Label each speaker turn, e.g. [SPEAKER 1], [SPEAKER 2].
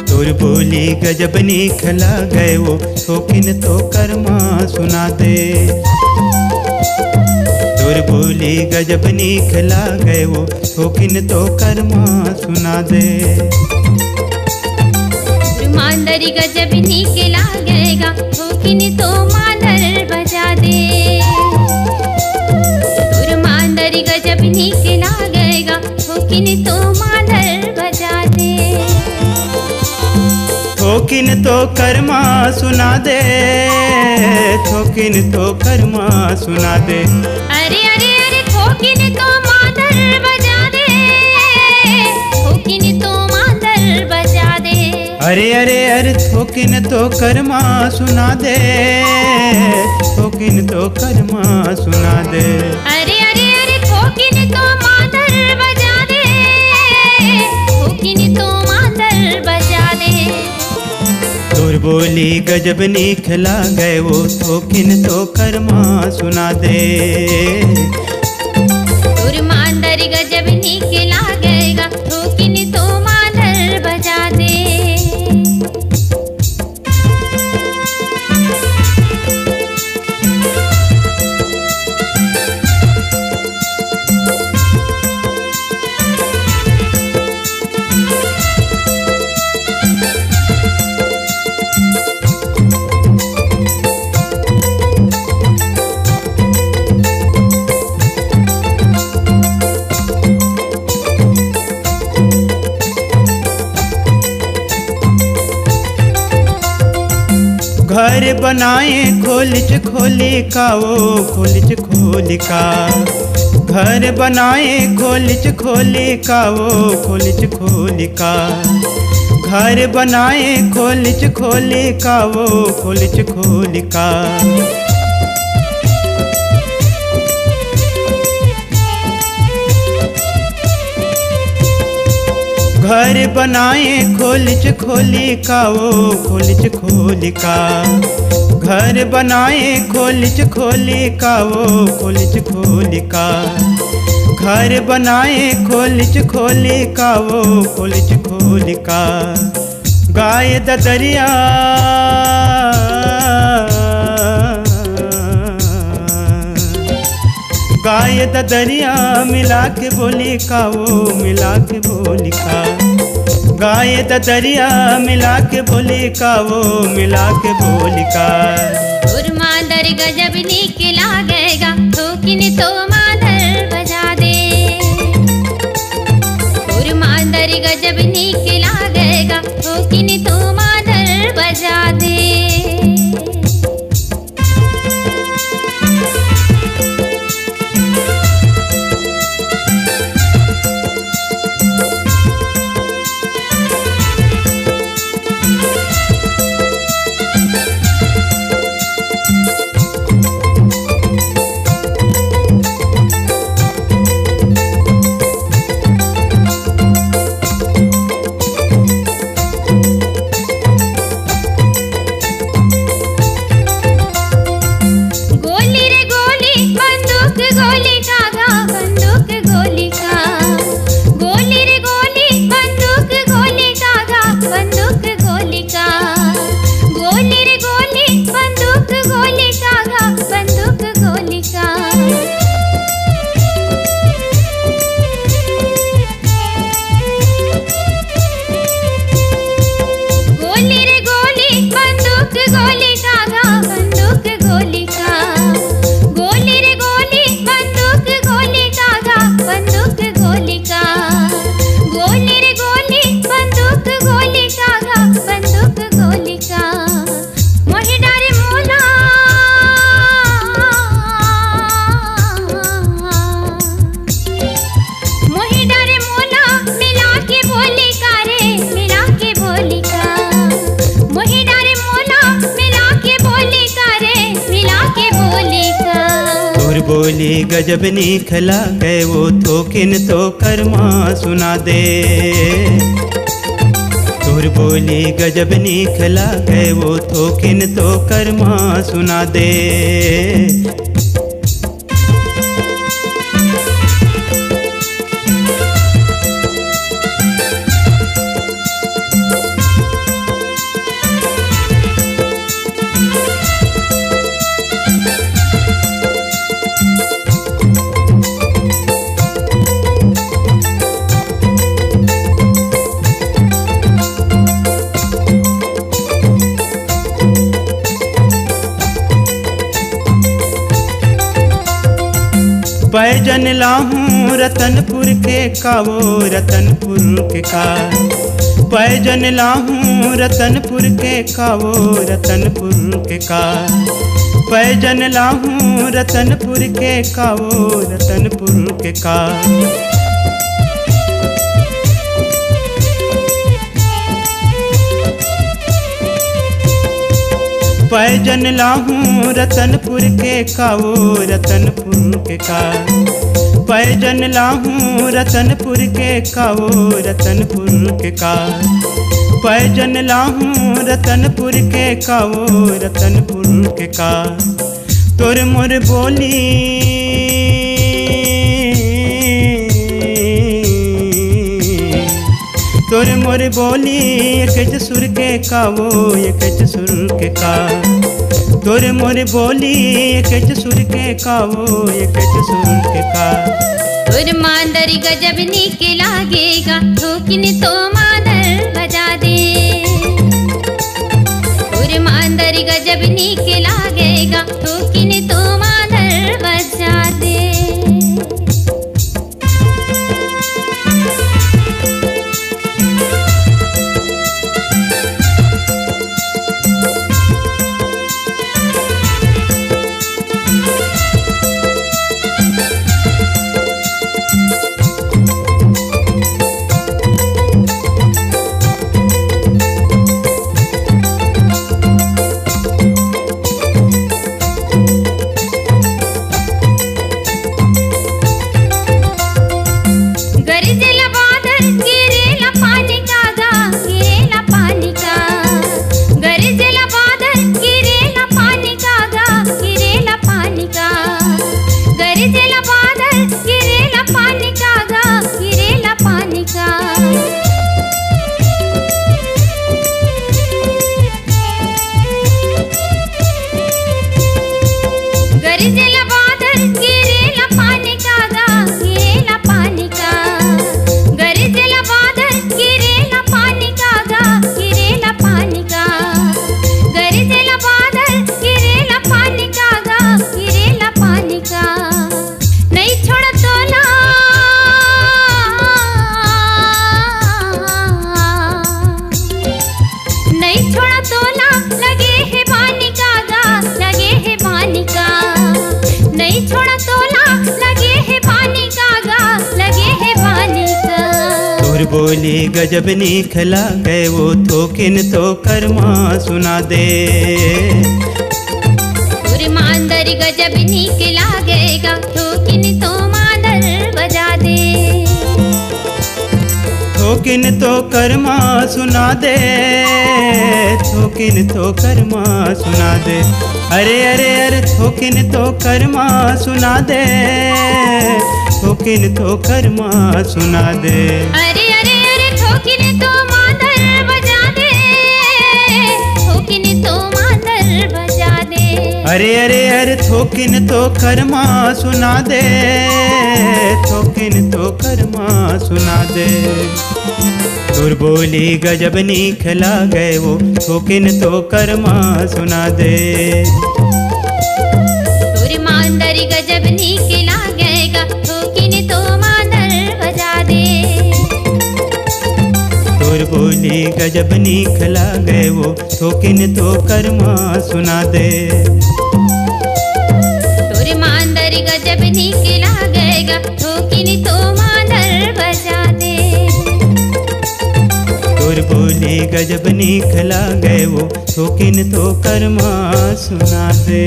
[SPEAKER 1] तोर बोली गजब निखला गए वो शौकीन तो कर्मा सुना दे। तोर बोली गजब निखला गए वो शौकीन तो कर्मा सुना दे।
[SPEAKER 2] मांदरी गजब निकला गएगा शौकीन तो मांदर बजा दे। तोर मांदरी गजब निकला गएगा शौकीन तो मांदर बजा दे।
[SPEAKER 1] शौकीन तो कर्मा सुना दे, शौकीन तो कर्मा सुना दे।
[SPEAKER 2] अरे अरे अरे शौकीन तो मांदर बजा दे, शौकीन तो मांदर बजा दे।
[SPEAKER 1] अरे अरे अरे शौकीन तो कर्मा सुना दे, शौकीन तो कर्मा सुना दे।
[SPEAKER 2] अरे अरे अरे शौकीन तो मांदर बजा दे, शौकीन तो मांदर बजा दे।
[SPEAKER 1] तोर बोली गजब निखला गए वो शौकीन तो कर्मा सुना दे।
[SPEAKER 2] तोर मांदर गजब निकला गएगा शौकीन तो मांदर बजा दे।
[SPEAKER 1] घर बनाए खोलिच खोली का वो खोलिच खोली का। घर बनाए खोलिच खोली का वो खोलिच खोली का। घर बनाए खोलिच खोली का वो खोलिच खोली का। घर बनाए खोलिच खोली का वो खोलिच खोली का। घर बनाए खोलिच खोली का वो खोलिच खोली का। घर बनाए खोलिच खोली का वो खोलिच खोली का। गाय दरिया गाय दरिया मिला के बोली का वो मिला के बोली का। गाय दरिया मिला के बोली का वो मिला के बोली का।
[SPEAKER 2] तोर मांदर गजब निकला गएगा शौकीन तो मांदर बजा दे। तोर मांदर गजब निकला गएगा शौकीन तो मांदर बजा दे।
[SPEAKER 1] बोली गजब निखला गए वो थोकिन तो कर्मा सुना दे। तोर बोली गजब निखला गए वो थोकिन तो कर्मा सुना दे। पैजन लाहूं रतनपुर के कावो रतनपुर के का। पैजन लाहूं रतनपुर के कावो रतनपुर के का। पैजन लाहूं रतनपुर के कावो रतनपुर के का। पैजन लाहूं रतनपुर के कावो रतनपुर के का। पैजन लाहूं रतनपुर के कावो रतनपुर के का। पैजन लाहूं रतनपुर के कावो रतनपुर के का। तोर मोर बोली तोर मोर बोली एक सुर के कावो एक सुर के का। तोर मोर बोली एक सुर के कावो एक सुर के का।
[SPEAKER 2] तोर मांदर गजब नीक लागेगा थोकिन तो मादर बजा दे। तोर मांदर गजब नीक लागेगा थोकिन तो मादर बजा दे।
[SPEAKER 1] बोली गजब निखला गए वो थोकिन तो कर्मा सुना दे।
[SPEAKER 2] तोर मांदर गजब नीक लागेगा थोकिन तो मादर बजा दे।
[SPEAKER 1] थोकिन तो कर्मा सुना दे। थोकिन तो कर्मा सुना दे। अरे अरे अरे थोकिन तो कर्मा सुना दे। थोकिन तो कर्मा सुना दे।
[SPEAKER 2] अरे अरे अरे थोकिन तो मादर बजा दे। थोकिन तो मादर बजा दे।
[SPEAKER 1] अरे अरे अरे थोकिन तो कर्मा सुना दे। थोकिन तो कर्मा सुना दे। तोर बोली गजब निखला गए वो थोकिन तो कर्मा सुना दे।
[SPEAKER 2] तोर मांदर गजब नीक लागेगा थोकिन तो मादर बजा दे।
[SPEAKER 1] तोर बोली गजब निखला गए वो थोकिन तो कर्मा सुना दे।
[SPEAKER 2] तोर मांदर गजब नीक लागेगा थोकिन तो मादर बजा दे।
[SPEAKER 1] तोर बोली गजब निखला गए वो थोकिन तो कर्मा सुना दे।